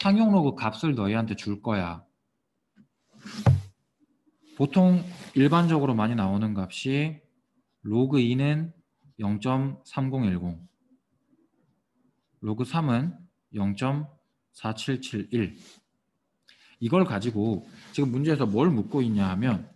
상용 로그 값을 너희한테 줄 거야. 보통 일반적으로 많이 나오는 값이 로그 2는 0.3010, 로그 3은 0.4771. 이걸 가지고 지금 문제에서 뭘 묻고 있냐 하면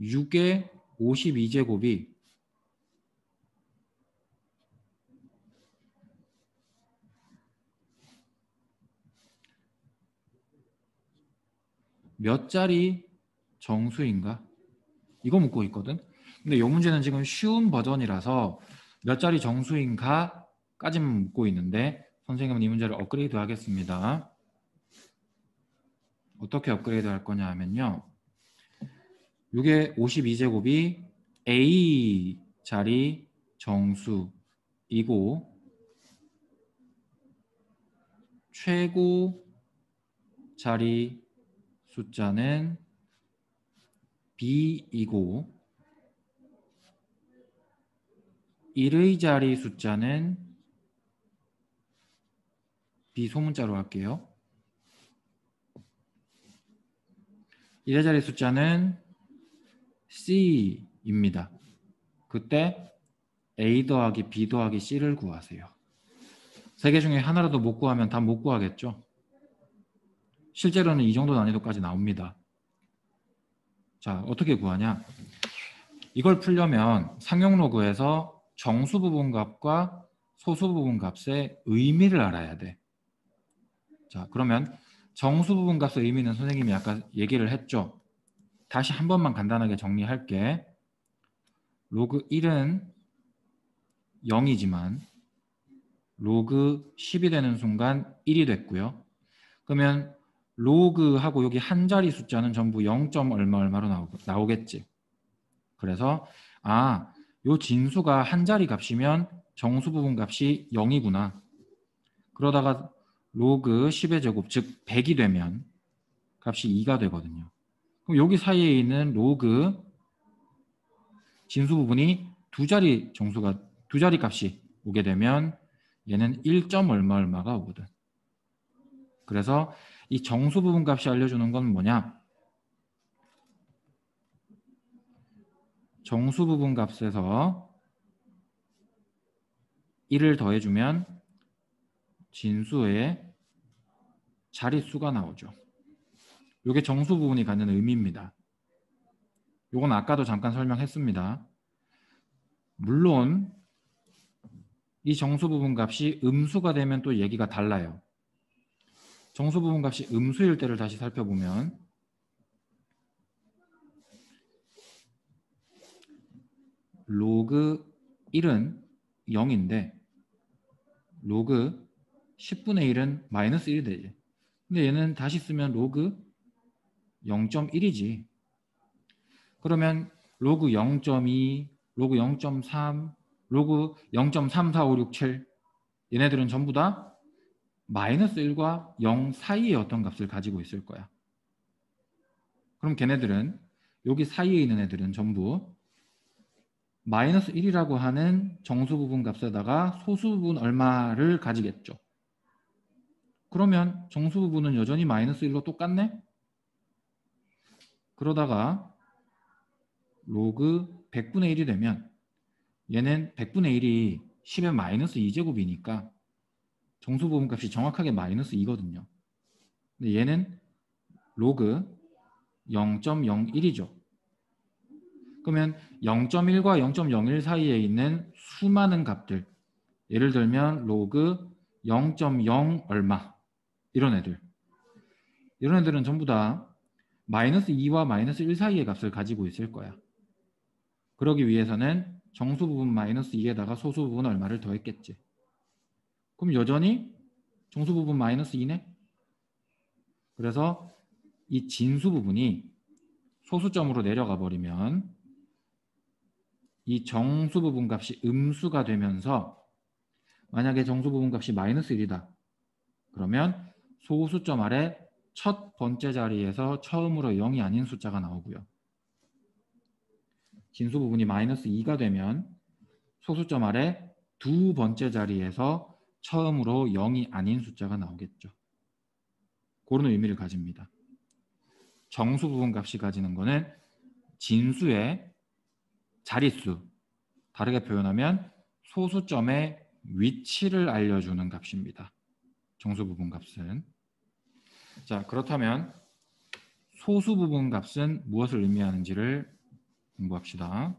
6의 52제곱이 몇 자리 정수인가? 이거 묻고 있거든. 근데 이 문제는 지금 쉬운 버전이라서 몇 자리 정수인가 까지만 묻고 있는데 선생님은 이 문제를 업그레이드 하겠습니다. 어떻게 업그레이드 할 거냐 하면요. 6의 52제곱이 A 자리 정수이고 최고 자리 숫자는 B이고 1의 자리 숫자는 B 소문자로 할게요. 1의 자리 숫자는 C입니다. 그때 A 더하기 B 더하기 C를 구하세요. 세 개 중에 하나라도 못 구하면 다 못 구하겠죠? 실제로는 이 정도 난이도까지 나옵니다. 자, 어떻게 구하냐? 이걸 풀려면 상용 로그에서 정수 부분 값과 소수 부분 값의 의미를 알아야 돼. 자, 그러면 정수 부분 값의 의미는 선생님이 아까 얘기를 했죠. 다시 한 번만 간단하게 정리할게. 로그 1은 0이지만 로그 10이 되는 순간 1이 됐고요. 그러면 로그하고 여기 한 자리 숫자는 전부 0. 얼마 얼마로 나오겠지. 그래서 요 진수가 한 자리 값이면 정수 부분 값이 0이구나. 그러다가 로그 10의 제곱 즉 100이 되면 값이 2가 되거든요. 그럼 여기 사이에 있는 로그 진수 부분이 두 자리 값이 오게 되면 얘는 1. 얼마 얼마가 오거든. 그래서 이 정수 부분 값이 알려주는 건 뭐냐? 정수 부분 값에서 1을 더해주면 진수의 자릿수가 나오죠. 이게 정수 부분이 갖는 의미입니다. 이건 아까도 잠깐 설명했습니다. 물론 이 정수 부분 값이 음수가 되면 또 얘기가 달라요. 정수 부분 값이 음수일 때를 다시 살펴보면 로그 1은 0인데 로그 10분의 1은 마이너스 1이 되지. 근데 얘는 다시 쓰면 로그 0.1이지. 그러면 로그 0.2, 로그 0.3, 로그 0.34567 얘네들은 전부 다 마이너스 1과 0 사이의 어떤 값을 가지고 있을 거야. 그럼 걔네들은 여기 사이에 있는 애들은 전부 마이너스 1이라고 하는 정수 부분 값에다가 소수 부분 얼마를 가지겠죠. 그러면 정수 부분은 여전히 마이너스 1로 똑같네? 그러다가 로그 100분의 1이 되면 얘는 100분의 1이 10의 마이너스 2제곱이니까 정수 부분 값이 정확하게 마이너스 2거든요. 근데 얘는 로그 0.01이죠. 그러면 0.1과 0.01 사이에 있는 수많은 값들, 예를 들면 로그 0.0 얼마 이런 애들은 전부 다 마이너스 2와 마이너스 1 사이의 값을 가지고 있을 거야. 그러기 위해서는 정수 부분 마이너스 2에다가 소수 부분 얼마를 더했겠지. 그럼 여전히 정수 부분 마이너스 2네? 그래서 이 진수 부분이 소수점으로 내려가 버리면 이 정수 부분 값이 음수가 되면서 만약에 정수 부분 값이 마이너스 1이다. 그러면 소수점 아래 첫 번째 자리에서 처음으로 0이 아닌 숫자가 나오고요. 진수 부분이 마이너스 2가 되면 소수점 아래 두 번째 자리에서 처음으로 0이 아닌 숫자가 나오겠죠. 그런 의미를 가집니다. 정수 부분값이 가지는 거는 진수의 자릿수, 다르게 표현하면 소수점의 위치를 알려주는 값입니다. 정수 부분값은. 자, 그렇다면 소수 부분값은 무엇을 의미하는지를 공부합시다.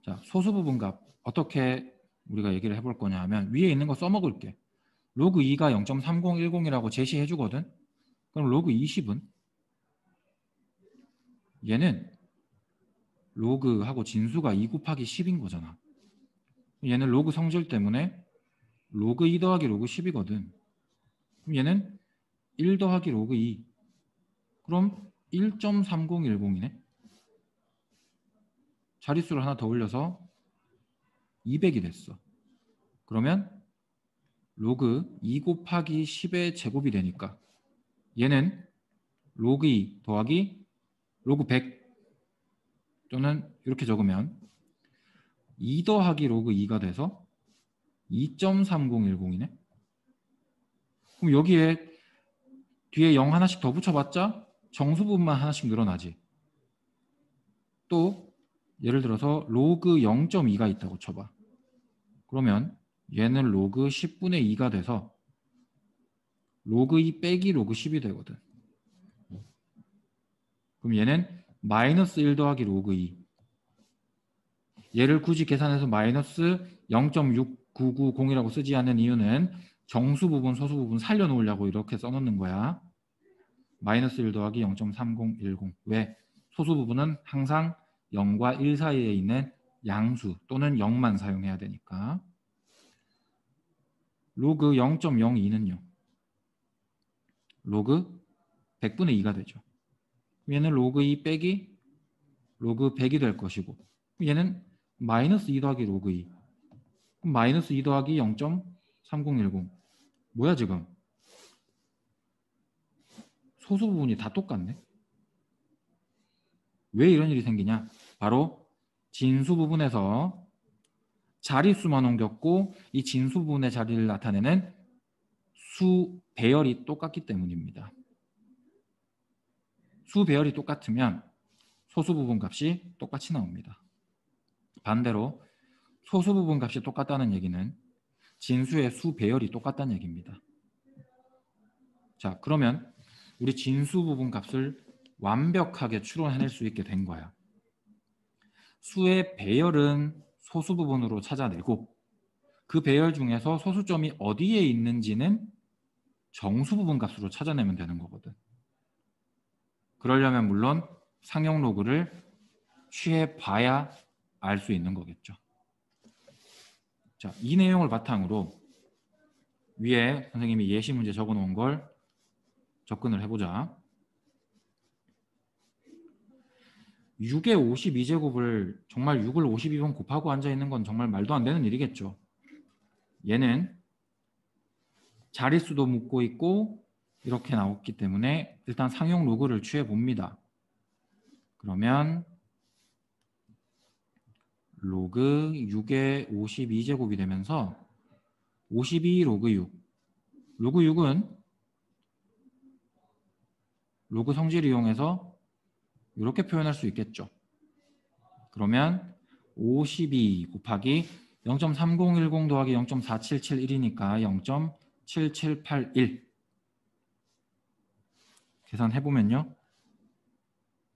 자, 소수 부분값 어떻게 우리가 얘기를 해볼 거냐 하면 위에 있는 거 써먹을게. 로그 2가 0.3010이라고 제시해 주거든. 그럼 로그 20은 얘는 로그하고 진수가 2 곱하기 10인 거잖아. 얘는 로그 성질 때문에 로그 2 더하기 로그 10이거든. 그럼 얘는 1 더하기 로그 2. 그럼 1.3010이네. 자릿수를 하나 더 올려서 200이 됐어. 그러면 로그 2 곱하기 10의 제곱이 되니까 얘는 로그 2 더하기 로그 100 또는 이렇게 적으면 2 더하기 로그 2가 돼서 2.3010이네. 그럼 여기에 뒤에 0 하나씩 더 붙여봤자 정수 부분만 하나씩 늘어나지. 또 예를 들어서 로그 0.2가 있다고 쳐봐. 그러면 얘는 로그 10분의 2가 돼서 로그 2 빼기 로그 10이 되거든. 그럼 얘는 마이너스 1 더하기 로그 2. 얘를 굳이 계산해서 마이너스 0.6990이라고 쓰지 않는 이유는 정수 부분, 소수 부분 살려놓으려고 이렇게 써놓는 거야. 마이너스 1 더하기 0.3010. 왜? 소수 부분은 항상 0과 1 사이에 있는 양수 또는 0만 사용해야 되니까. 로그 0.02는요. 로그 100분의 2가 되죠. 얘는 로그 2 빼기 로그 100이 될 것이고 얘는 마이너스 2 더하기 로그 2. 그럼 마이너스 2 더하기 0.3010. 뭐야 지금? 소수 부분이 다 똑같네. 왜 이런 일이 생기냐? 바로 진수 부분에서 자릿수만 옮겼고 이 진수 부분의 자리를 나타내는 수 배열이 똑같기 때문입니다. 수 배열이 똑같으면 소수 부분 값이 똑같이 나옵니다. 반대로 소수 부분 값이 똑같다는 얘기는 진수의 수 배열이 똑같다는 얘기입니다. 자, 그러면 우리 진수 부분 값을 완벽하게 추론해낼 수 있게 된 거야. 수의 배열은 소수 부분으로 찾아내고 그 배열 중에서 소수점이 어디에 있는지는 정수 부분 값으로 찾아내면 되는 거거든. 그러려면 물론 상용 로그를 취해봐야 알 수 있는 거겠죠. 자, 이 내용을 바탕으로 위에 선생님이 예시 문제 적어놓은 걸 접근을 해보자. 6의 52제곱을 정말 6을 52번 곱하고 앉아있는 건 정말 말도 안 되는 일이겠죠. 얘는 자릿수도 묻고 있고 이렇게 나왔기 때문에 일단 상용 로그를 취해봅니다. 그러면 로그 6의 52제곱이 되면서 52 로그 6. 로그 6은 로그 성질 이용해서 이렇게 표현할 수 있겠죠. 그러면 52 곱하기 0.3010 더하기 0.4771이니까 0.7781 계산해보면요.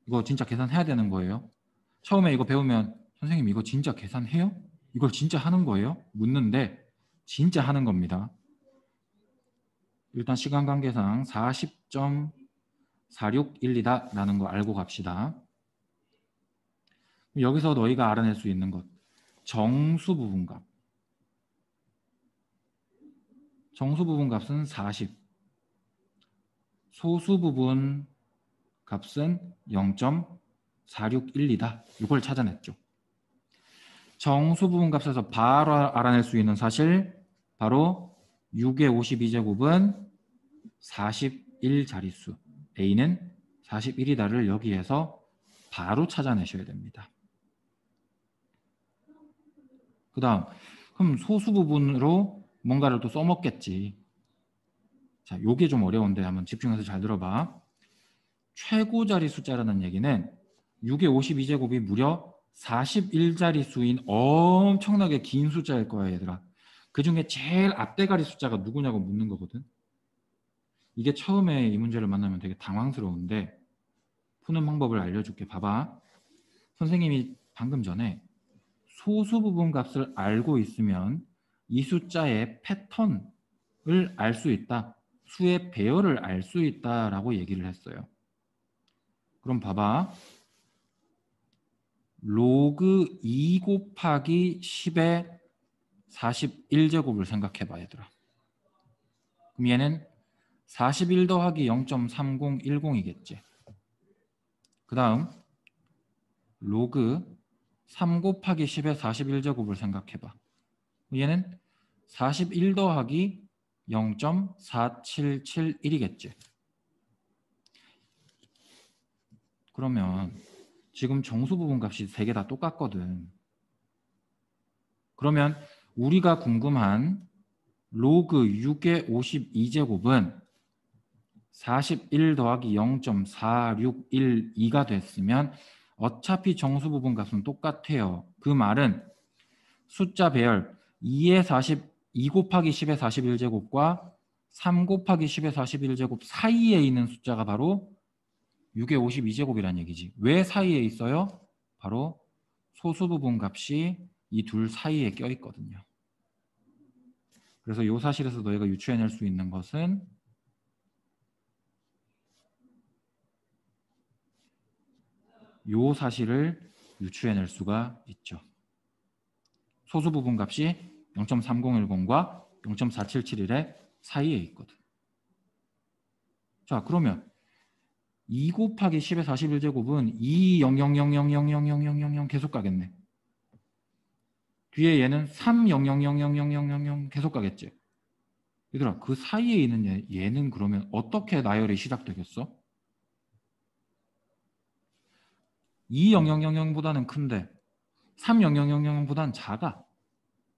이거 진짜 계산해야 되는 거예요. 처음에 이거 배우면 선생님 이거 진짜 계산해요? 이걸 진짜 하는 거예요? 묻는데 진짜 하는 겁니다. 일단 시간 관계상 40.4612다 라는 거 알고 갑시다. 여기서 너희가 알아낼 수 있는 것, 정수 부분값. 정수 부분 값은 40, 소수 부분 값은 0.4612다. 이걸 찾아냈죠. 정수 부분 값에서 바로 알아낼 수 있는 사실, 바로 6의 52제곱은 41 자릿수, A는 41이다를 여기에서 바로 찾아내셔야 됩니다. 그 다음 그럼 소수 부분으로 뭔가를 또 써먹겠지. 자, 요게 좀 어려운데 한번 집중해서 잘 들어봐. 최고 자리 숫자라는 얘기는 6의 52제곱이 무려 41자리 수인 엄청나게 긴 숫자일 거야, 얘들아. 그 중에 제일 앞대가리 숫자가 누구냐고 묻는 거거든. 이게 처음에 이 문제를 만나면 되게 당황스러운데 푸는 방법을 알려줄게. 봐봐. 선생님이 방금 전에 소수 부분 값을 알고 있으면 이 숫자의 패턴을 알 수 있다. 수의 배열을 알 수 있다라고 얘기를 했어요. 그럼 봐봐. 로그 2 곱하기 10의 41제곱을 생각해봐, 얘들아. 그럼 얘는 41 더하기 0.3010이겠지. 그 다음 로그 3 곱하기 10의 41제곱을 생각해봐. 얘는 41 더하기 0.4771이겠지. 그러면 지금 정수 부분 값이 3개 다 똑같거든. 그러면 우리가 궁금한 로그 6의 52제곱은 41 더하기 0.4612가 됐으면 어차피 정수 부분 값은 똑같아요. 그 말은 숫자 배열 2 곱하기 10의 41제곱과 3 곱하기 10의 41제곱 사이에 있는 숫자가 바로 6의 52제곱이라는 얘기지. 왜 사이에 있어요? 바로 소수 부분 값이 이 둘 사이에 껴 있거든요. 그래서 이 사실에서 너희가 유추해낼 수 있는 것은 이 사실을 유추해낼 수가 있죠. 소수 부분 값이 0.3010과 0.4771의 사이에 있거든. 자, 그러면 2 곱하기 10의 41제곱은 2 0 0 0 0 0 0 0 0 0 0 계속 가겠네. 뒤에 얘는 3 0 0 0 0 0 0 0 0 계속 가겠지. 얘들아, 그 사이에 있는 얘는 그러면 어떻게 나열이 시작되겠어? 2 0 0 0 0보다는 큰데 3 0 0 0 0보다는 작아.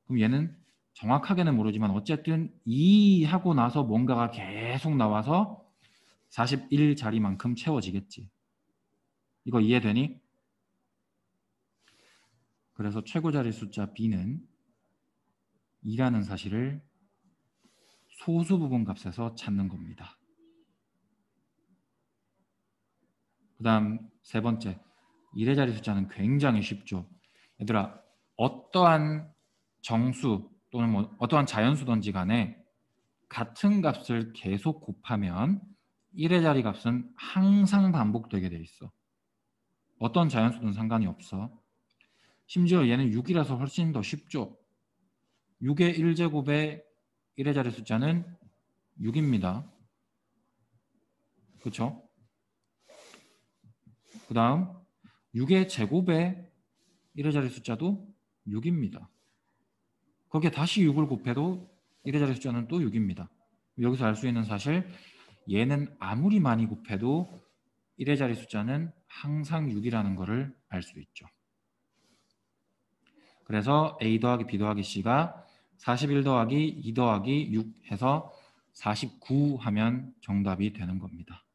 그럼 얘는 정확하게는 모르지만 어쨌든 2 하고 나서 뭔가가 계속 나와서 41자리만큼 채워지겠지. 이거 이해되니? 그래서 최고 자리 숫자 B는 2라는 사실을 소수 부분 값에서 찾는 겁니다. 그 다음 세 번째, 1의 자리 숫자는 굉장히 쉽죠. 얘들아, 어떠한 정수 또는 뭐 어떠한 자연수든지 간에 같은 값을 계속 곱하면 1의 자리 값은 항상 반복되게 돼 있어. 어떤 자연수든 상관이 없어. 심지어 얘는 6이라서 훨씬 더 쉽죠. 6의 1제곱의 1의 자리 숫자는 6입니다. 그렇죠? 그 다음 6의 제곱의 1의 자리 숫자도 6입니다. 거기에 다시 6을 곱해도 1의 자리 숫자는 또 6입니다. 여기서 알 수 있는 사실, 얘는 아무리 많이 곱해도 1의 자리 숫자는 항상 6이라는 것을 알 수 있죠. 그래서 A 더하기 B 더하기 C가 41 더하기 2 더하기 6 해서 49 하면 정답이 되는 겁니다.